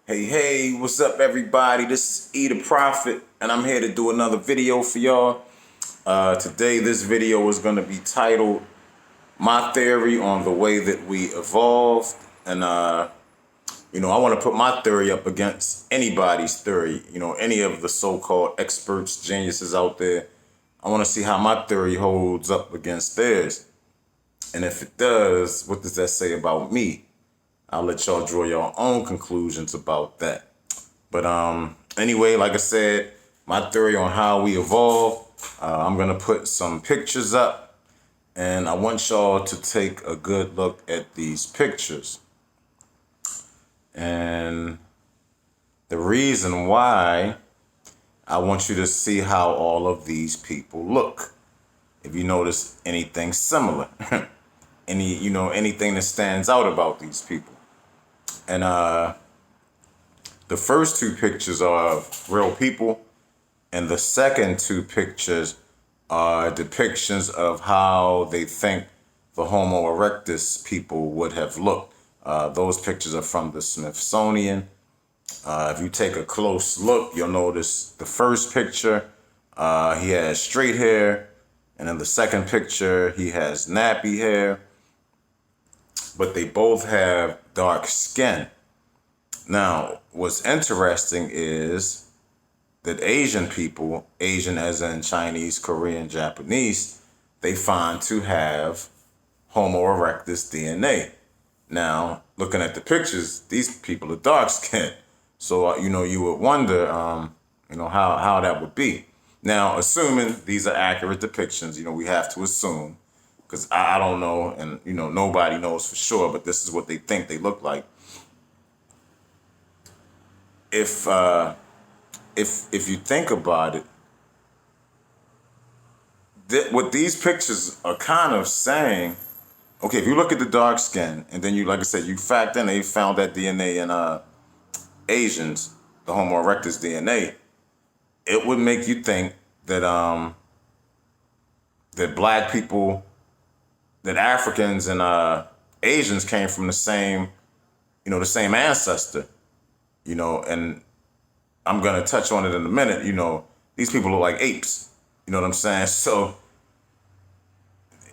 Hey, what's up, everybody? This is E the Prophet, and I'm here to do another video for y'all. Today, this video is going to be titled My Theory on the Way That We Evolved. And, I want to put my theory up against anybody's theory, any of the so-called experts, geniuses out there. I want to see how my theory holds up against theirs. And if it does, what does that say about me? I'll let y'all draw your own conclusions about that. But anyway, like I said, my theory on how we evolve, I'm going to put some pictures up, and I want y'all to take a good look at these pictures. And the reason why, I want you to see how all of these people look. If you notice anything similar, anything that stands out about these people. And the first two pictures are of real people, and the second two pictures are depictions of how they think the Homo erectus people would have looked. Those pictures are from the Smithsonian. If you take a close look, you'll notice the first picture, he has straight hair, and in the second picture, he has nappy hair, but they both have dark skin. Now, what's interesting is that Asian people, Asian as in Chinese, Korean, Japanese, they find to have Homo erectus DNA. Now, looking at the pictures, these people are dark skinned. So, you would wonder, how that would be. Now, assuming these are accurate depictions, we have to assume, because I don't know, and, nobody knows for sure, but this is what they think they look like. If you think about it, what these pictures are kind of saying, okay, if you look at the dark skin, and then like I said, you fact in, they found that DNA in Asians, the Homo erectus DNA, it would make you think that that black people, that Africans and Asians came from the same ancestor. And I'm going to touch on it in a minute. These people look like apes. You know what I'm saying? So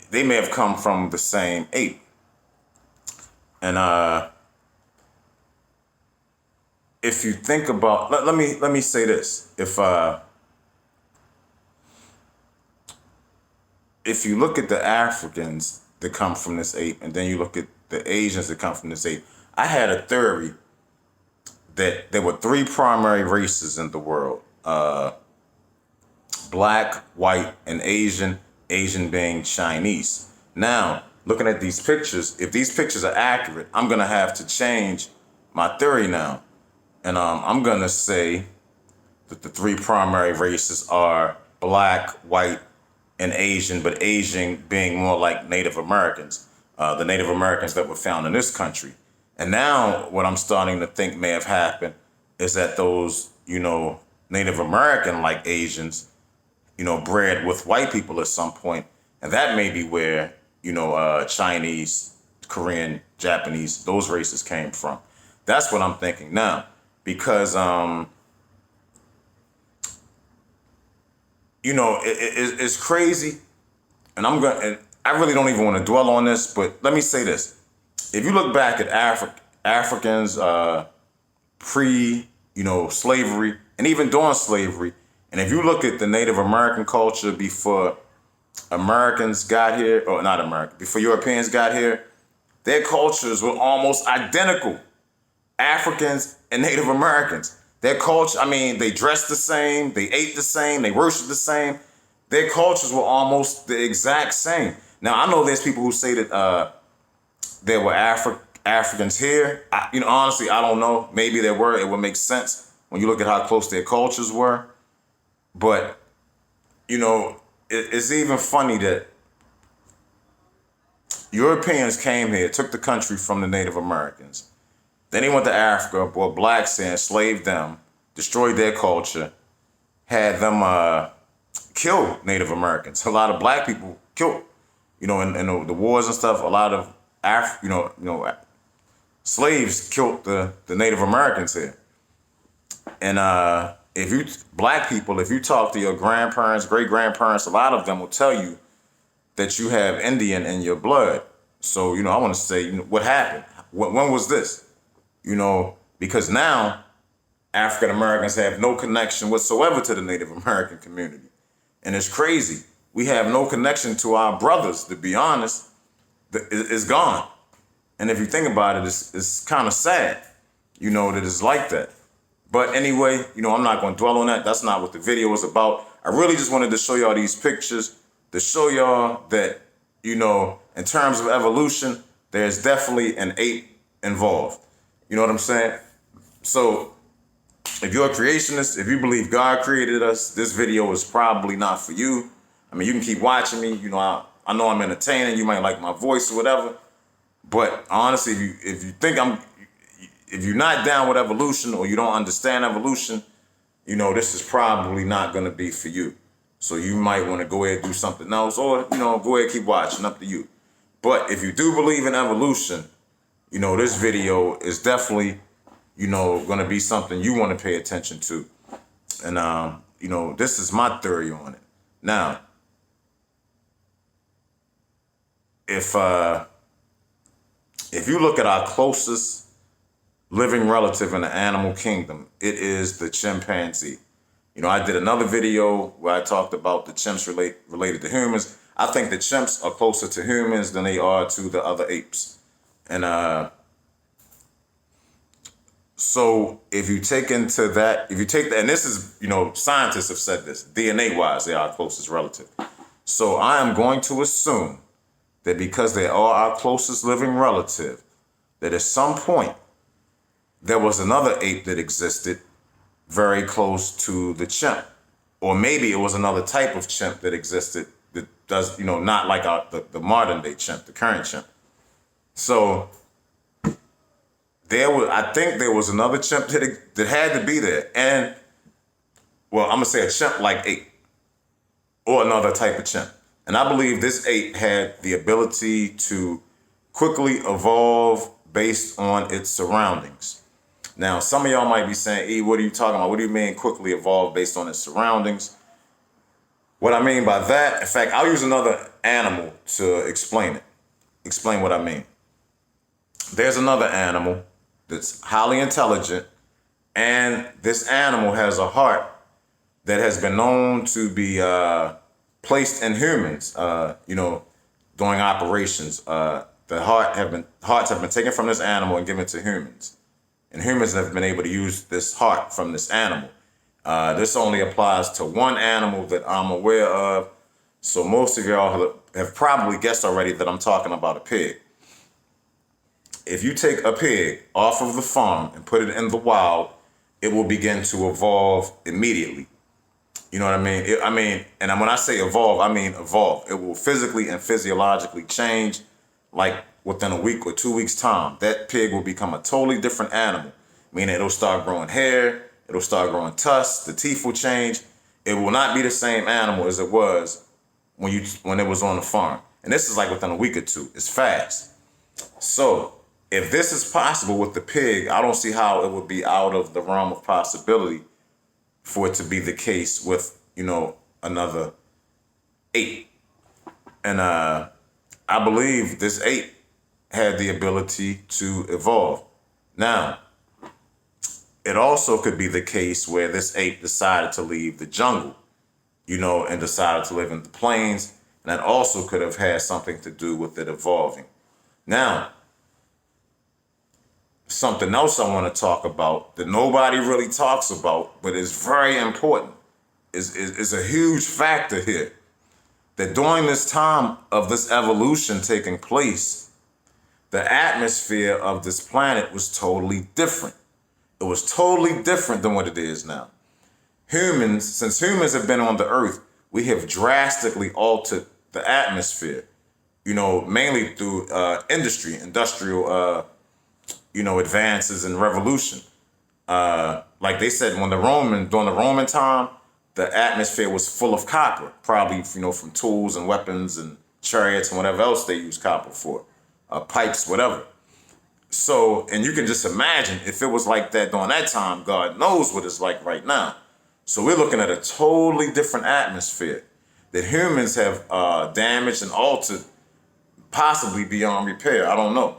they may have come from the same ape. And if you think about, let me say this. If you look at the Africans that come from this ape, and then you look at the Asians that come from this ape, I had a theory that there were three primary races in the world: black, white, and Asian. Asian being Chinese. Now, looking at these pictures, if these pictures are accurate, I'm gonna have to change my theory now, and I'm gonna say that the three primary races are black, white, and Asian, but Asian being more like Native Americans, the Native Americans that were found in this country. And now what I'm starting to think may have happened is that those, Native American like Asians, bred with white people at some point. And that may be where, Chinese, Korean, Japanese, those races came from. That's what I'm thinking now. Because, it's crazy. And I really don't even want to dwell on this, but let me say this. If you look back at Africans pre-slavery, and even during slavery, and if you look at the Native American culture before Americans got here, or not American, before Europeans got here, their cultures were almost identical. Africans and Native Americans. Their culture, they dressed the same, they ate the same, they worshiped the same. Their cultures were almost the exact same. Now, I know there's people who say that there were Africans here. Honestly, I don't know. Maybe there were. It would make sense when you look at how close their cultures were. But, it's even funny that Europeans came here, took the country from the Native Americans. Then they went to Africa, brought blacks in, enslaved them, destroyed their culture, had them kill Native Americans. A lot of black people killed, in the wars and stuff. A lot of slaves killed the Native Americans here. And if you black people, if you talk to your grandparents, great grandparents, a lot of them will tell you that you have Indian in your blood. So I want to say, what happened? When was this? Because now African Americans have no connection whatsoever to the Native American community, and it's crazy. We have no connection to our brothers. To be honest, it's gone. And if you think about it, it's kind of sad, that it's like that. But anyway, I'm not going to dwell on that. That's not what the video was about. I really just wanted to show y'all these pictures to show y'all that, in terms of evolution, there's definitely an ape involved. You know what I'm saying? So if you're a creationist, if you believe God created us, this video is probably not for you. I mean, you can keep watching me. I know I'm entertaining. You might like my voice or whatever. But honestly, if you're not down with evolution or you don't understand evolution, this is probably not going to be for you. So you might want to go ahead and do something else, or, go ahead and keep watching, up to you. But if you do believe in evolution, this video is definitely, going to be something you want to pay attention to. And, this is my theory on it. Now, if you look at our closest living relative in the animal kingdom, it is the chimpanzee. I did another video where I talked about the chimps related to humans. I think the chimps are closer to humans than they are to the other apes. And so if you take into that, and this is, scientists have said this, DNA wise, they are our closest relative. So I am going to assume that because they are our closest living relative, that at some point there was another ape that existed very close to the chimp. Or maybe it was another type of chimp that existed that does, not like the modern day chimp, the current chimp. So I think there was another chimp that had to be there. And, well, I'm going to say a chimp like ape or another type of chimp. And I believe this ape had the ability to quickly evolve based on its surroundings. Now, some of y'all might be saying, E, what are you talking about? What do you mean quickly evolve based on its surroundings? What I mean by that, in fact, I'll use another animal to explain what I mean. There's another animal that's highly intelligent, and this animal has a heart that has been known to be placed in humans, during operations. The hearts have been taken from this animal and given to humans. And humans have been able to use this heart from this animal. This only applies to one animal that I'm aware of. So most of y'all have probably guessed already that I'm talking about a pig. If you take a pig off of the farm and put it in the wild, it will begin to evolve immediately. You know what I mean? And when I say evolve, I mean evolve. It will physically and physiologically change, like within a week or 2 weeks' time. That pig will become a totally different animal, meaning it'll start growing hair, it'll start growing tusks, the teeth will change. It will not be the same animal as it was when it was on the farm. And this is like within a week or two. It's fast. So if this is possible with the pig, I don't see how it would be out of the realm of possibility for it to be the case with, another ape. And I believe this ape had the ability to evolve. Now, it also could be the case where this ape decided to leave the jungle, and decided to live in the plains. And that also could have had something to do with it evolving. Now, something else I want to talk about that nobody really talks about, but is very important, is a huge factor here. That during this time of this evolution taking place, the atmosphere of this planet was totally different. It was totally different than what it is now. Since humans have been on the earth, we have drastically altered the atmosphere, mainly through industrial advances and revolution. Like they said, during the Roman time, the atmosphere was full of copper, probably, from tools and weapons and chariots and whatever else they use copper for, pipes, whatever. So, and you can just imagine if it was like that during that time, God knows what it's like right now. So we're looking at a totally different atmosphere that humans have damaged and altered, possibly beyond repair. I don't know.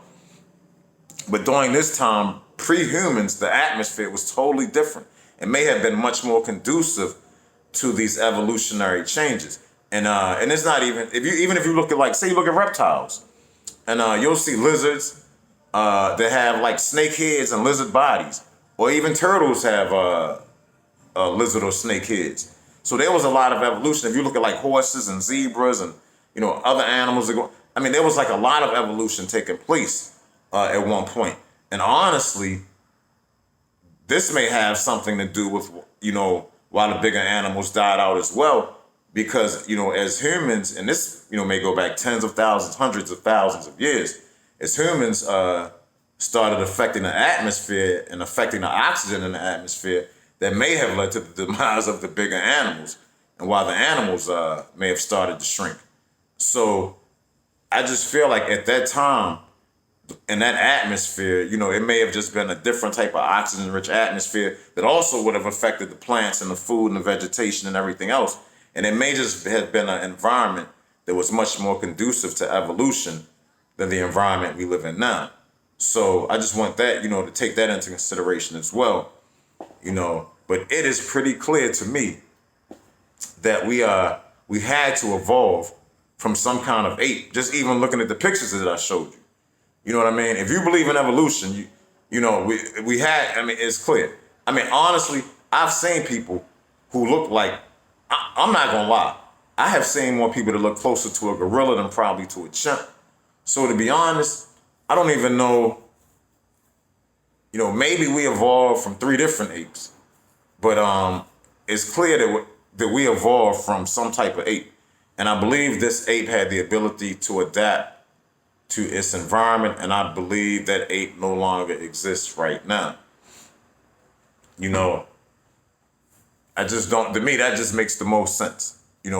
But during this time, pre-humans, the atmosphere was totally different. It may have been much more conducive to these evolutionary changes. And it's not even if you look at, like, say you look at reptiles, and you'll see lizards that have like snake heads and lizard bodies, or even turtles have lizard or snake heads. So there was a lot of evolution. If you look at like horses and zebras and other animals that go, I mean, there was like a lot of evolution taking place at one point. And honestly, this may have something to do with why the bigger animals died out as well, because as humans, and this may go back tens of thousands, hundreds of thousands of years, as humans started affecting the atmosphere and affecting the oxygen in the atmosphere, that may have led to the demise of the bigger animals, and why the animals may have started to shrink. So I just feel like at that time, in that atmosphere, it may have just been a different type of oxygen-rich atmosphere that also would have affected the plants and the food and the vegetation and everything else. And it may just have been an environment that was much more conducive to evolution than the environment we live in now. So I just want that, to take that into consideration as well. But it is pretty clear to me that we had to evolve from some kind of ape. Just even looking at the pictures that I showed you. You know what I mean? If you believe in evolution, we had. I mean, it's clear. I mean, honestly, I've seen people who look like. I'm not gonna lie. I have seen more people that look closer to a gorilla than probably to a chimp. So to be honest, I don't even know. Maybe we evolved from 3 different apes, but it's clear that we evolved from some type of ape, and I believe this ape had the ability to adapt to its environment, and I believe that ape no longer exists right now. I just don't. To me, that just makes the most sense.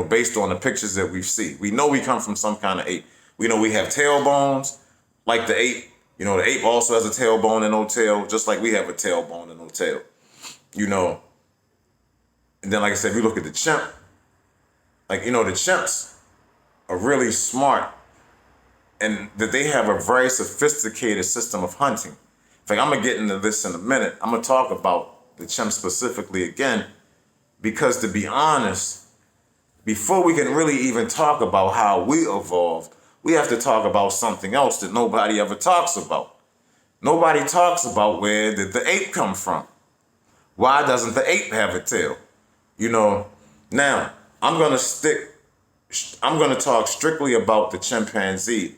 Based on the pictures that we see, we know we come from some kind of ape. We know we have tailbones, like the ape. The ape also has a tailbone and no tail, just like we have a tailbone and no tail. And then, like I said, if you look at the chimp, the chimps are really smart, and that they have a very sophisticated system of hunting. In fact, I'm gonna get into this in a minute. I'm gonna talk about the chimp specifically again, because to be honest, before we can really even talk about how we evolved, we have to talk about something else that nobody ever talks about. Nobody talks about, where did the ape come from? Why doesn't the ape have a tail? Now I'm gonna talk strictly about the chimpanzee,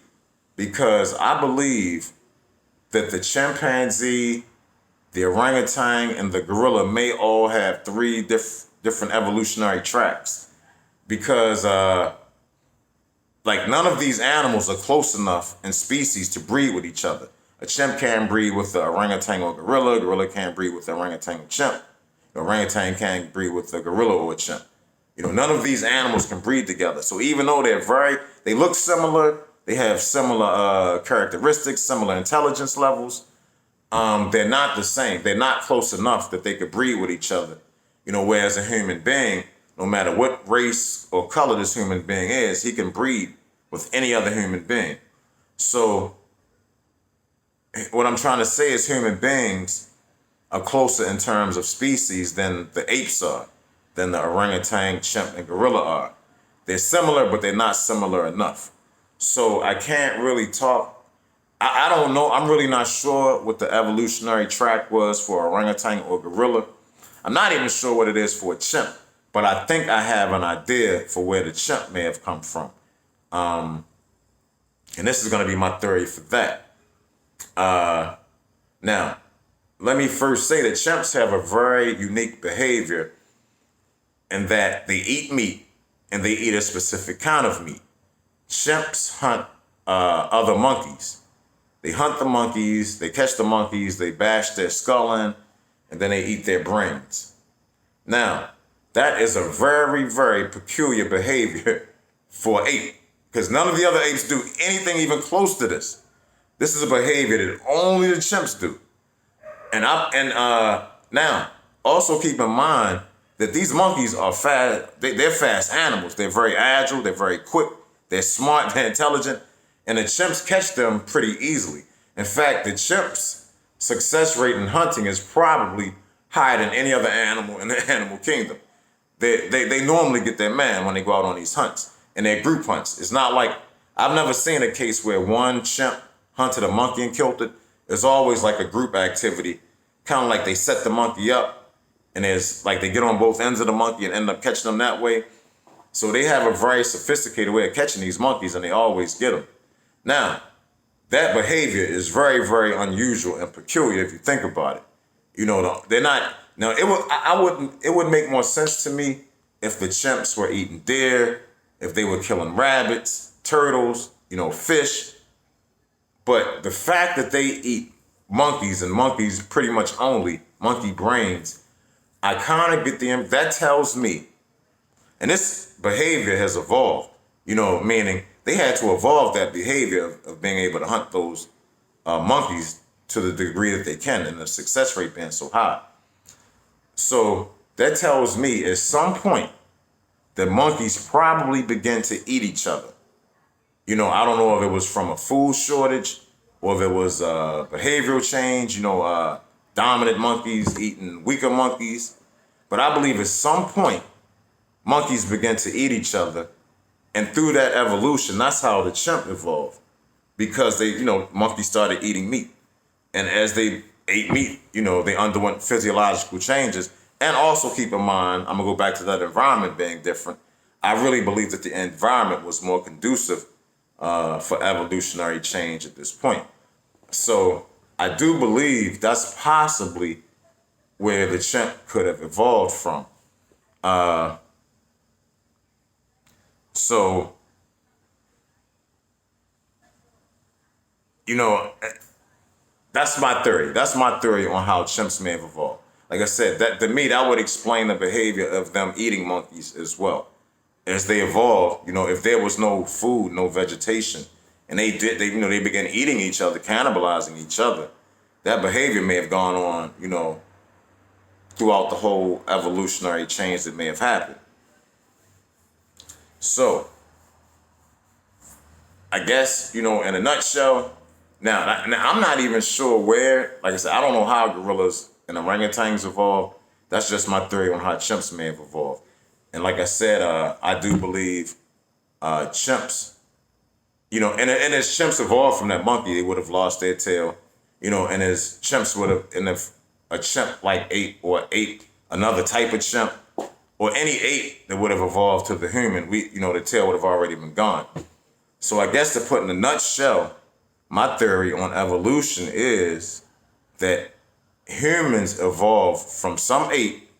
because I believe that the chimpanzee, the orangutan, and the gorilla may all have 3 different evolutionary tracks, because none of these animals are close enough in species to breed with each other. A chimp can't breed with the orangutan or gorilla. Gorilla can't breed with the orangutan or chimp. The orangutan can't breed with the gorilla or a chimp. None of these animals can breed together. So even though they look similar, they have similar characteristics, similar intelligence levels, they're not the same. They're not close enough that they could breed with each other. Whereas a human being, no matter what race or color this human being is, he can breed with any other human being. So what I'm trying to say is human beings are closer in terms of species than the apes are, than the orangutan, chimp, and gorilla are. They're similar, but they're not similar enough. So I can't really talk. I don't know. I'm really not sure what the evolutionary track was for orangutan or gorilla. I'm not even sure what it is for a chimp, but I think I have an idea for where the chimp may have come from. And this is going to be my theory for that. Now, let me first say that chimps have a very unique behavior in that they eat meat, and they eat a specific kind of meat. Chimps hunt other monkeys. They hunt the monkeys, they catch the monkeys, they bash their skull in, and then they eat their brains. Now, that is a very, very peculiar behavior for an ape, because none of the other apes do anything even close to this. This is a behavior that only the chimps do. Now also keep in mind that these monkeys are fast. They're fast animals. They're very agile. They're very quick. They're smart. They're intelligent, and the chimps catch them pretty easily. In fact, the chimps' success rate in hunting is probably higher than any other animal in the animal kingdom. They normally get their man when they go out on these hunts, and they're group hunts. It's not like, I've never seen a case where one chimp hunted a monkey and killed it. It's always like a group activity, kind of like they set the monkey up, and there's like they get on both ends of the monkey and end up catching them that way. So they have a very sophisticated way of catching these monkeys, and they always get them. Now, that behavior is very, very unusual and peculiar if you think about it. They're not. Now, it would make more sense to me if the chimps were eating deer, if they were killing rabbits, turtles, fish. But the fact that they eat monkeys, and monkeys pretty much only monkey brains, I kind of get that tells me, and this behavior has evolved, meaning they had to evolve that behavior of being able to hunt those monkeys to the degree that they can, and the success rate being so high. So that tells me at some point the monkeys probably began to eat each other. I don't know if it was from a food shortage or if it was behavioral change, dominant monkeys eating weaker monkeys. But I believe at some point, monkeys began to eat each other. And through that evolution, that's how the chimp evolved. Because monkeys started eating meat. And as they ate meat, they underwent physiological changes. And also keep in mind, I'm going to go back to that environment being different. I really believe that the environment was more conducive for evolutionary change at this point. So I do believe that's possibly where the chimp could have evolved from. So, that's my theory. That's my theory on how chimps may have evolved. Like I said, that would explain the behavior of them eating monkeys as well. As they evolved, if there was no food, no vegetation, and they began eating each other, cannibalizing each other, that behavior may have gone on, throughout the whole evolutionary change that may have happened. So, I guess, in a nutshell, now I'm not even sure where, like I said, I don't know how gorillas and orangutans evolved. That's just my theory on how chimps may have evolved. And like I said, I do believe chimps, and as chimps evolved from that monkey, they would have lost their tail, and as chimps would have, and if a chimp like ate another type of chimp, or any ape that would have evolved to the human, the tail would have already been gone. So I guess to put in a nutshell, my theory on evolution is that humans evolved from some ape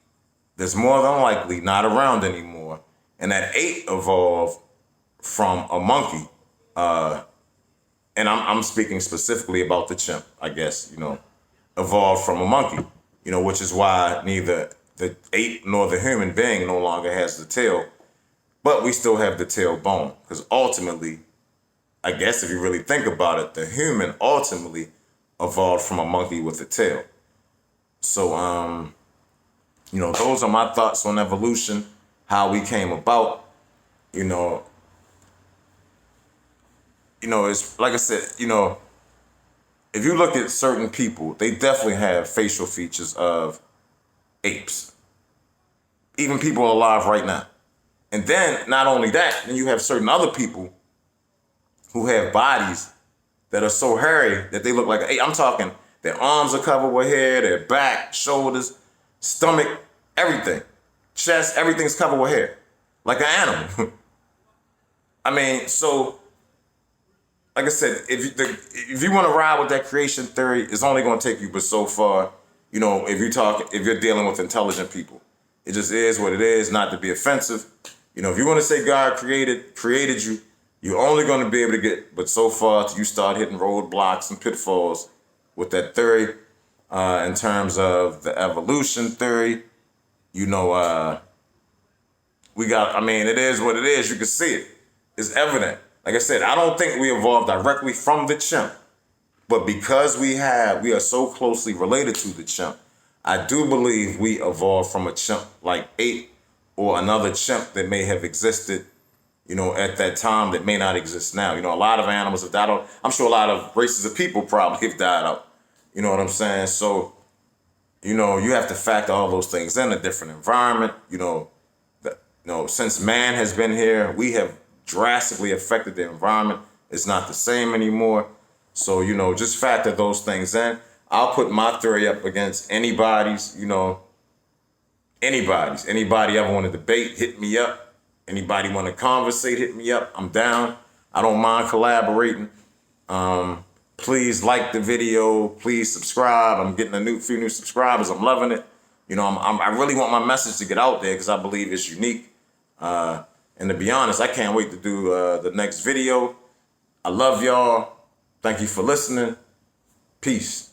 that's more than likely not around anymore, and that ape evolved from a monkey. And I'm speaking specifically about the chimp, I guess, evolved from a monkey, which is why neither the ape nor the human being no longer has the tail, but we still have the tail bone. Because ultimately, I guess if you really think about it, the human ultimately evolved from a monkey with a tail. So, those are my thoughts on evolution, how we came about. It's like I said, if you look at certain people, they definitely have facial features of apes. Even people alive right now. And then, not only that, then you have certain other people who have bodies that are so hairy that they look like an ape. I'm talking, their arms are covered with hair, their back, shoulders, stomach, everything. Chest, everything's covered with hair. Like an animal. I mean, so, like I said, if you want to ride with that creation theory, it's only going to take you but so far. If you're dealing with intelligent people, it just is what it is. Not to be offensive, if you want to say God created you, you're only going to be able to get but so far till you start hitting roadblocks and pitfalls with that theory. In terms of the evolution theory, it is what it is. You can see it. It's evident. Like I said, I don't think we evolved directly from the chimp. But because we are so closely related to the chimp, I do believe we evolved from a chimp like ape or another chimp that may have existed, at that time that may not exist now. A lot of animals have died out. I'm sure a lot of races of people probably have died out. You know what I'm saying? So, you have to factor all those things in. A different environment. Since man has been here, we have drastically affected the environment. It's not the same anymore. So, just factor those things in. I'll put my theory up against anybody's, anybody's. Anybody ever want to debate, hit me up. Anybody want to conversate, hit me up. I'm down. I don't mind collaborating. Please like the video. Please subscribe. I'm getting few new subscribers. I'm loving it. I really want my message to get out there because I believe it's unique. And to be honest, I can't wait to do the next video. I love y'all. Thank you for listening. Peace.